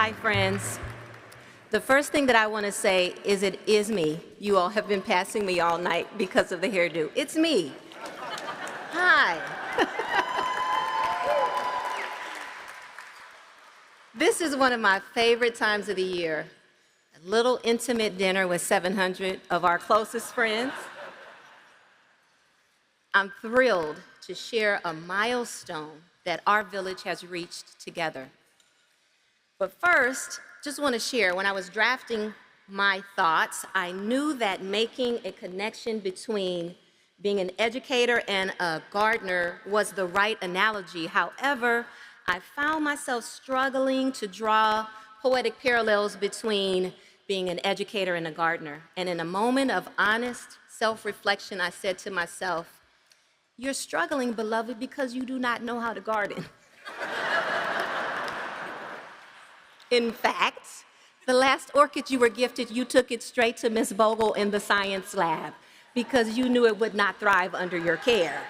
Hi, friends. The first thing that I want to say is it is me. You all have been passing me all night because of the hairdo. It's me. Hi. This is one of my favorite times of the year. A little intimate dinner with 700 of our closest friends. I'm thrilled to share a milestone that our village has reached together. But first, just want to share, when I was drafting my thoughts, I knew that making a connection between being an educator and a gardener was the right analogy. However, I found myself struggling to draw poetic parallels between being an educator and a gardener. And in a moment of honest self-reflection, I said to myself, "You're struggling, beloved, because you do not know how to garden." In fact, the last orchid you were gifted, you took it straight to Miss Bogle in the science lab because you knew it would not thrive under your care.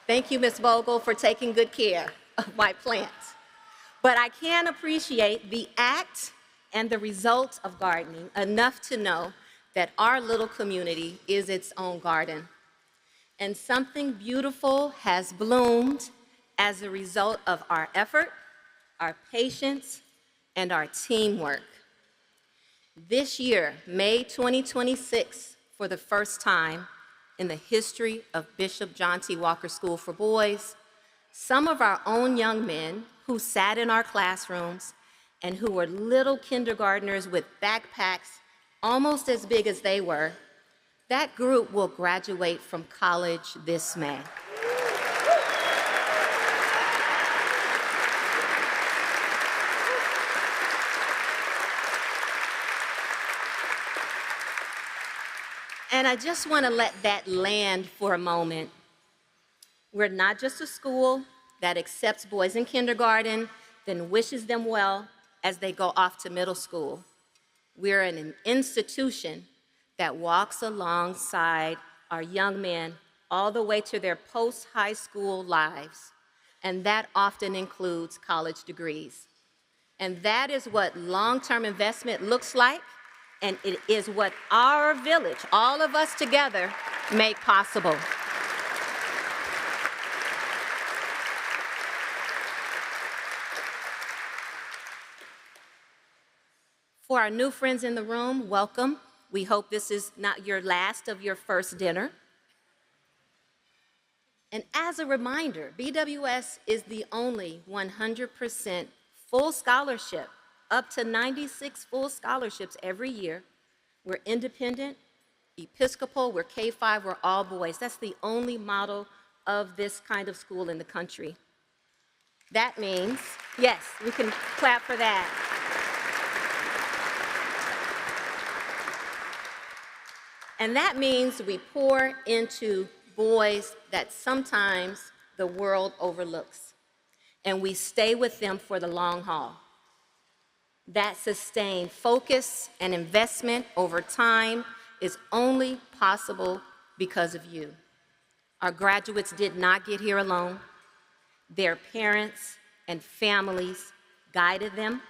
Thank you, Miss Bogle, for taking good care of my plants. But I can appreciate the act and the result of gardening enough to know that our little community is its own garden. And something beautiful has bloomed as a result of our effort, our patience, and our teamwork. This year, May 2026, for the first time in the history of Bishop John T. Walker School for Boys, some of our own young men who sat in our classrooms and who were little kindergartners with backpacks almost as big as they were, that group will graduate from college this May. And I just want to let that land for a moment. We're not just a school that accepts boys in kindergarten, then wishes them well as they go off to middle school. We're an institution that walks alongside our young men all the way to their post-high school lives, and that often includes college degrees. And that is what long-term investment looks like, and it is what our village, all of us together, make possible. For our new friends in the room, welcome. We hope this is not your last of your first dinner. And as a reminder, BWS is the only 100% full scholarship, up to 96 full scholarships every year. We're independent, Episcopal, we're K-5, we're all boys. That's the only model of this kind of school in the country. That means, yes, we can clap for that. And that means we pour into boys that sometimes the world overlooks, and we stay with them for the long haul. That sustained focus and investment over time is only possible because of you. Our graduates did not get here alone. Their parents and families guided them.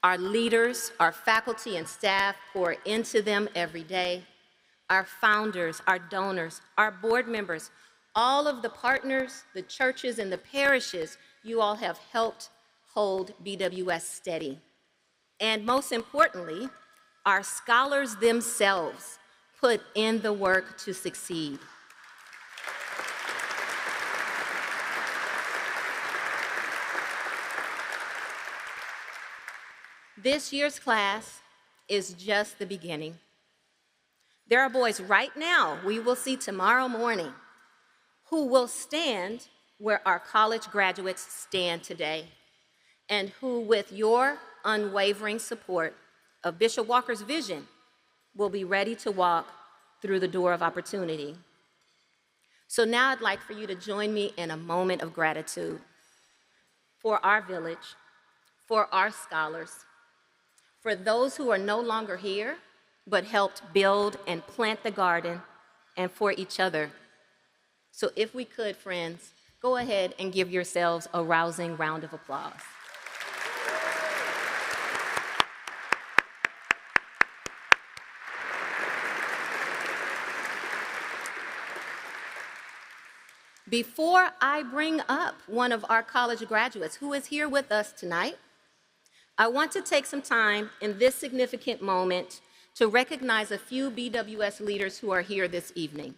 Our leaders, our faculty and staff pour into them every day. Our founders, our donors, our board members, all of the partners, the churches and the parishes, you all have helped hold BWS steady. And most importantly, our scholars themselves put in the work to succeed. This year's class is just the beginning. There are boys right now we will see tomorrow morning who will stand where our college graduates stand today, and who, with your unwavering support of Bishop Walker's vision, will be ready to walk through the door of opportunity. So now I'd like for you to join me in a moment of gratitude for our village, for our scholars, for those who are no longer here, but helped build and plant the garden, and for each other. So if we could, friends, go ahead and give yourselves a rousing round of applause. Before I bring up one of our college graduates who is here with us tonight, I want to take some time in this significant moment to recognize a few BWS leaders who are here this evening.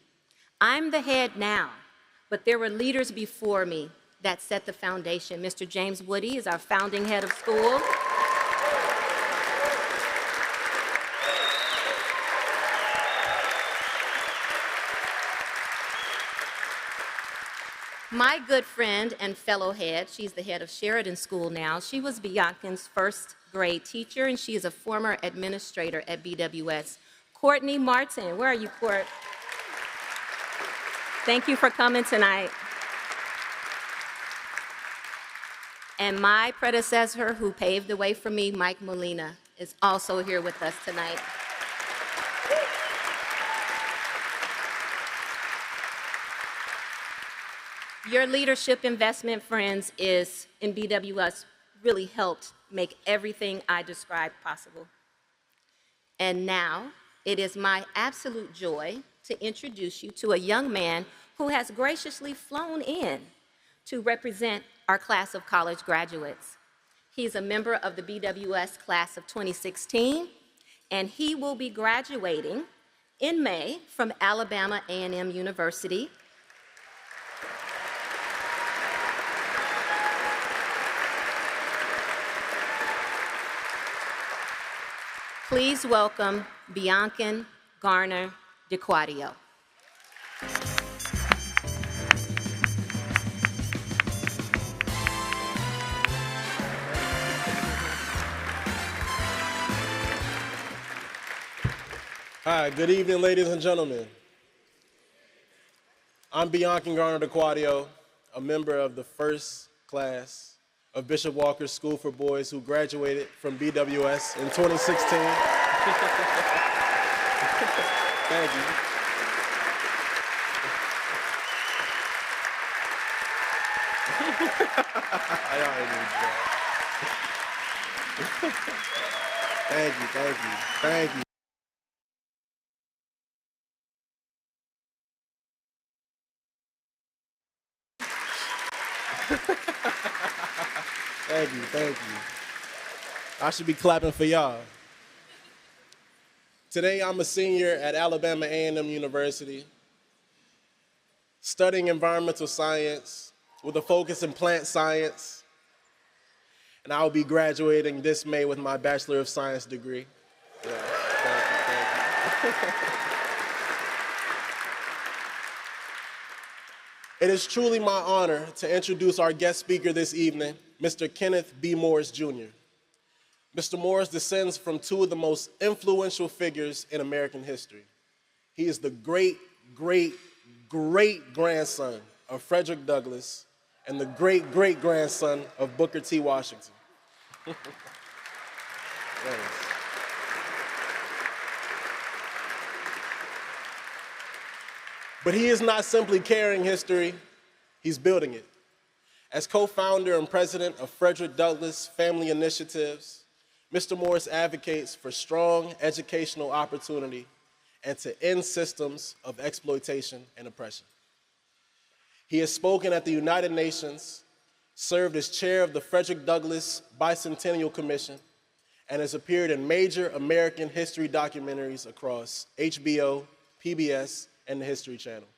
I'm the head now, but there were leaders before me that set the foundation. Mr. James Woody is our founding head of school. My good friend and fellow head, she's the head of Sheridan School now. She was Biankan's first grade teacher, and she is a former administrator at BWS. Courtney Martin, where are you, Court? Thank you for coming tonight. And my predecessor, who paved the way for me, Mike Molina, is also here with us tonight. Your leadership investment, friends, in BWS really helped make everything I described possible. And now, it is my absolute joy to introduce you to a young man who has graciously flown in to represent our class of college graduates. He's a member of the BWS Class of 2016, and he will be graduating in May from Alabama A&M University. Please welcome Biankan Garner-de Kouadio. Hi, good evening, ladies and gentlemen. I'm Biankan Garner-de Kouadio, a member of the first class of Bishop Walker's School for Boys who graduated from BWS in 2016. Thank you. Thank you. Thank you. I should be clapping for y'all. Today, I'm a senior at Alabama A&M University, studying environmental science with a focus in plant science, and I will be graduating this May with my Bachelor of Science degree. Yeah, thank you. It is truly my honor to introduce our guest speaker this evening, Mr. Kenneth B. Morris, Jr. Mr. Morris descends from two of the most influential figures in American history. He is the great-great-great-grandson of Frederick Douglass and the great-great-grandson of Booker T. Washington. But he is not simply carrying history, he's building it. As co-founder and president of Frederick Douglass Family Initiatives, Mr. Morris advocates for strong educational opportunity and to end systems of exploitation and oppression. He has spoken at the United Nations, served as chair of the Frederick Douglass Bicentennial Commission, and has appeared in major American history documentaries across HBO, PBS, and the History Channel.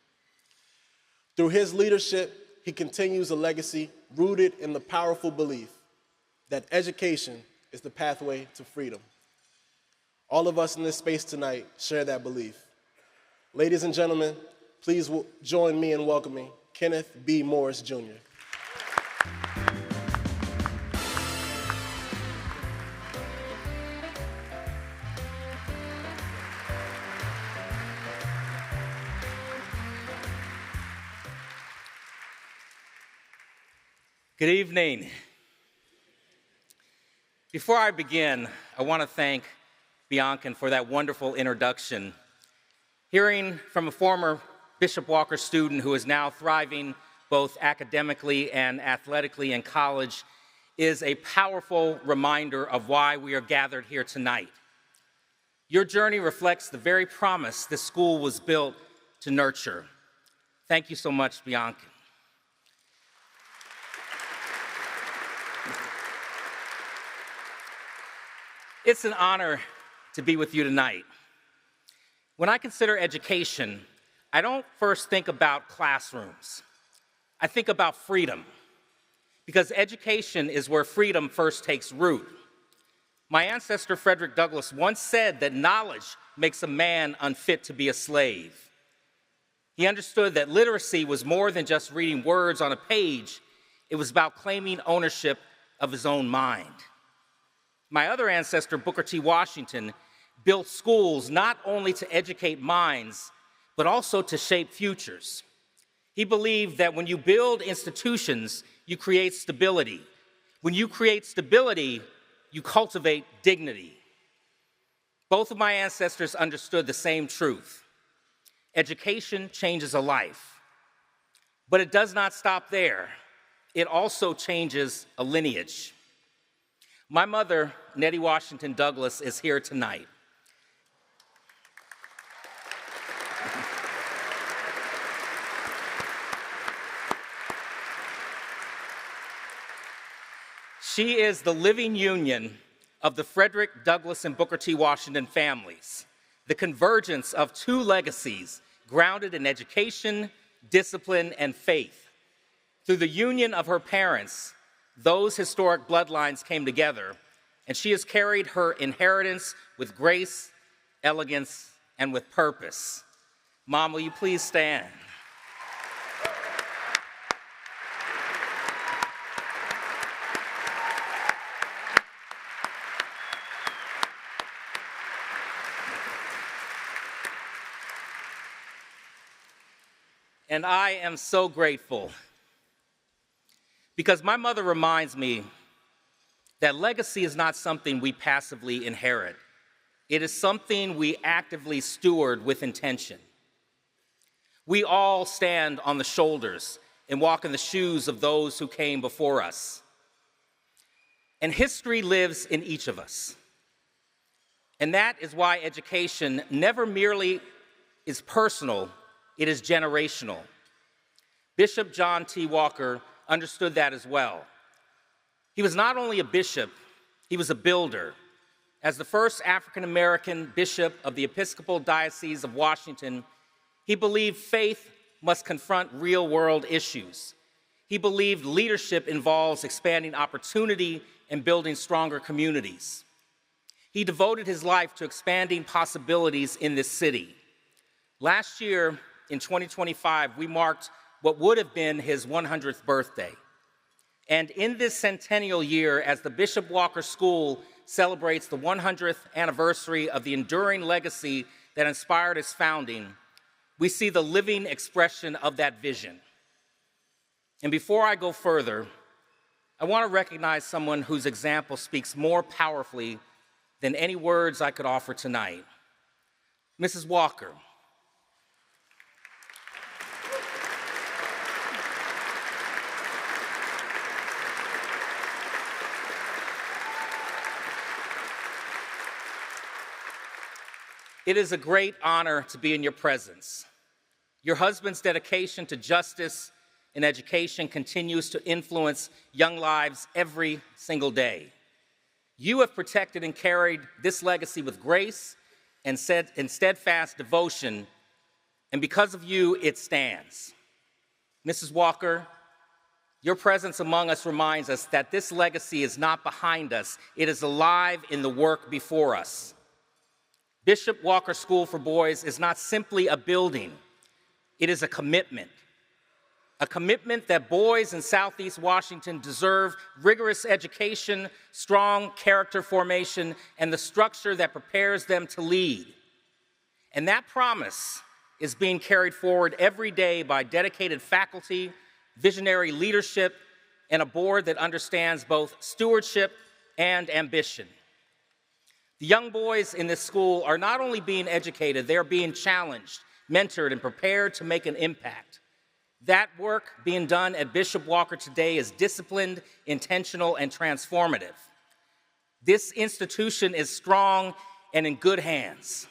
Through his leadership, he continues a legacy rooted in the powerful belief that education is the pathway to freedom. All of us in this space tonight share that belief. Ladies and gentlemen, please join me in welcoming Kenneth B. Morris, Jr. Good evening. Before I begin, I want to thank Biankan for that wonderful introduction. Hearing from a former Bishop Walker student who is now thriving both academically and athletically in college is a powerful reminder of why we are gathered here tonight. Your journey reflects the very promise this school was built to nurture. Thank you so much, Biankan. It's an honor to be with you tonight. When I consider education, I don't first think about classrooms. I think about freedom, because education is where freedom first takes root. My ancestor Frederick Douglass once said that knowledge makes a man unfit to be a slave. He understood that literacy was more than just reading words on a page. It was about claiming ownership of his own mind. My other ancestor, Booker T. Washington, built schools not only to educate minds, but also to shape futures. He believed that when you build institutions, you create stability. When you create stability, you cultivate dignity. Both of my ancestors understood the same truth. Education changes a life, but it does not stop there. It also changes a lineage. My mother, Nettie Washington Douglass, is here tonight. She is the living union of the Frederick Douglass and Booker T. Washington families, the convergence of two legacies grounded in education, discipline, and faith. Through the union of her parents, those historic bloodlines came together, and she has carried her inheritance with grace, elegance, and with purpose. Mom, will you please stand? And I am so grateful, because my mother reminds me that legacy is not something we passively inherit. It is something we actively steward with intention. We all stand on the shoulders and walk in the shoes of those who came before us. And history lives in each of us. And that is why education never merely is personal, it is generational. Bishop John T. Walker understood that as well. He was not only a bishop, he was a builder. As the first African-American bishop of the Episcopal Diocese of Washington, he believed faith must confront real-world issues. He believed leadership involves expanding opportunity and building stronger communities. He devoted his life to expanding possibilities in this city. Last year, in 2025, we marked what would have been his 100th birthday. And in this centennial year, as the Bishop Walker School celebrates the 100th anniversary of the enduring legacy that inspired its founding, we see the living expression of that vision. And before I go further, I want to recognize someone whose example speaks more powerfully than any words I could offer tonight. Mrs. Walker. It is a great honor to be in your presence. Your husband's dedication to justice and education continues to influence young lives every single day. You have protected and carried this legacy with grace and steadfast devotion, and because of you, it stands. Mrs. Walker, your presence among us reminds us that this legacy is not behind us, it is alive in the work before us. Bishop Walker School for Boys is not simply a building, it is a commitment that boys in Southeast Washington deserve rigorous education, strong character formation, and the structure that prepares them to lead. And that promise is being carried forward every day by dedicated faculty, visionary leadership, and a board that understands both stewardship and ambition. The young boys in this school are not only being educated, they are being challenged, mentored, and prepared to make an impact. That work being done at Bishop Walker today is disciplined, intentional, and transformative. This institution is strong and in good hands.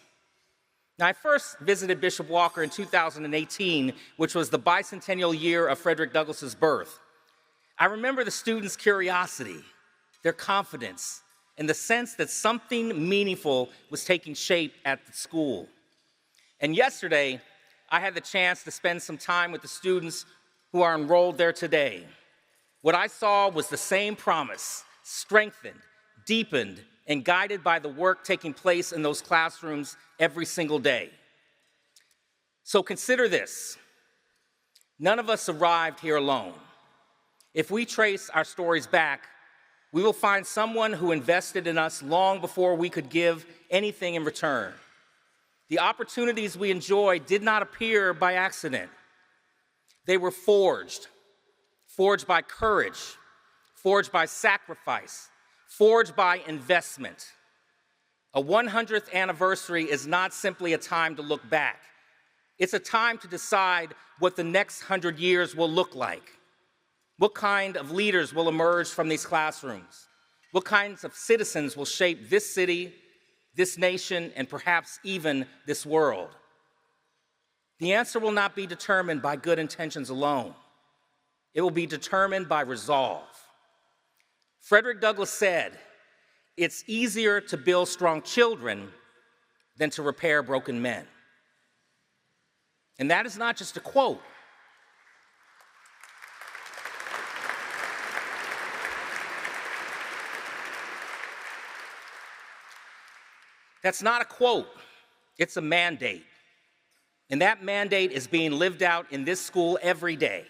Now, I first visited Bishop Walker in 2018, which was the bicentennial year of Frederick Douglass's birth. I remember the students' curiosity, their confidence, and the sense that something meaningful was taking shape at the school. And yesterday, I had the chance to spend some time with the students who are enrolled there today. What I saw was the same promise, strengthened, deepened, and guided by the work taking place in those classrooms every single day. So consider this. None of us arrived here alone. If we trace our stories back, we will find someone who invested in us long before we could give anything in return. The opportunities we enjoy did not appear by accident. They were forged by courage, forged by sacrifice, forged by investment. A 100th anniversary is not simply a time to look back. It's a time to decide what the next 100 years will look like. What kind of leaders will emerge from these classrooms? What kinds of citizens will shape this city, this nation, and perhaps even this world? The answer will not be determined by good intentions alone. It will be determined by resolve. Frederick Douglass said, "It's easier to build strong children than to repair broken men." And that is not just a quote. That's not a quote, it's a mandate. And that mandate is being lived out in this school every day.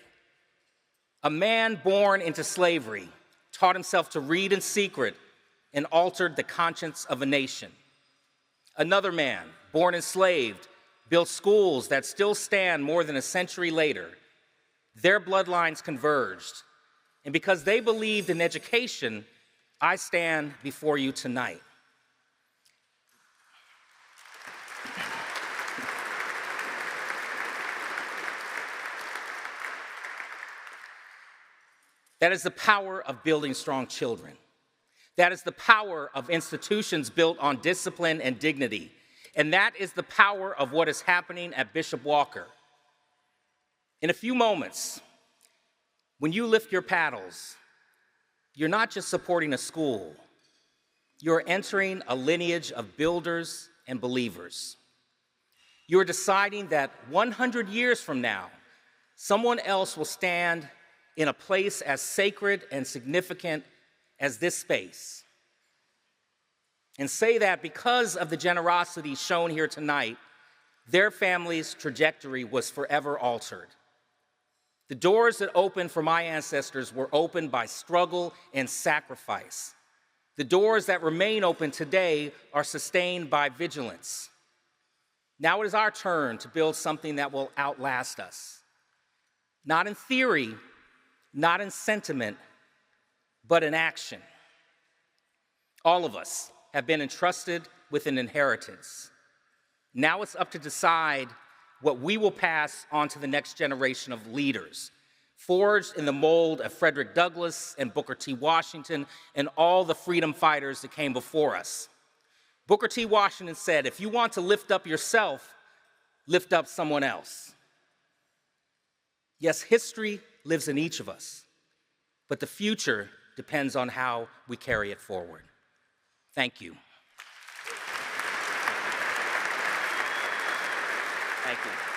A man born into slavery taught himself to read in secret and altered the conscience of a nation. Another man, born enslaved, built schools that still stand more than a century later. Their bloodlines converged. And because they believed in education, I stand before you tonight. That is the power of building strong children. That is the power of institutions built on discipline and dignity. And that is the power of what is happening at Bishop Walker. In a few moments, when you lift your paddles, you're not just supporting a school, you're entering a lineage of builders and believers. You're deciding that 100 years from now, someone else will stand in a place as sacred and significant as this space. And say that because of the generosity shown here tonight, their family's trajectory was forever altered. The doors that opened for my ancestors were opened by struggle and sacrifice. The doors that remain open today are sustained by vigilance. Now it is our turn to build something that will outlast us. Not in theory, not in sentiment, but in action. All of us have been entrusted with an inheritance. Now it's up to decide what we will pass on to the next generation of leaders, forged in the mold of Frederick Douglass and Booker T. Washington and all the freedom fighters that came before us. Booker T. Washington said, "If you want to lift up yourself, lift up someone else." Yes, history lives in each of us, but the future depends on how we carry it forward. Thank you. Thank you.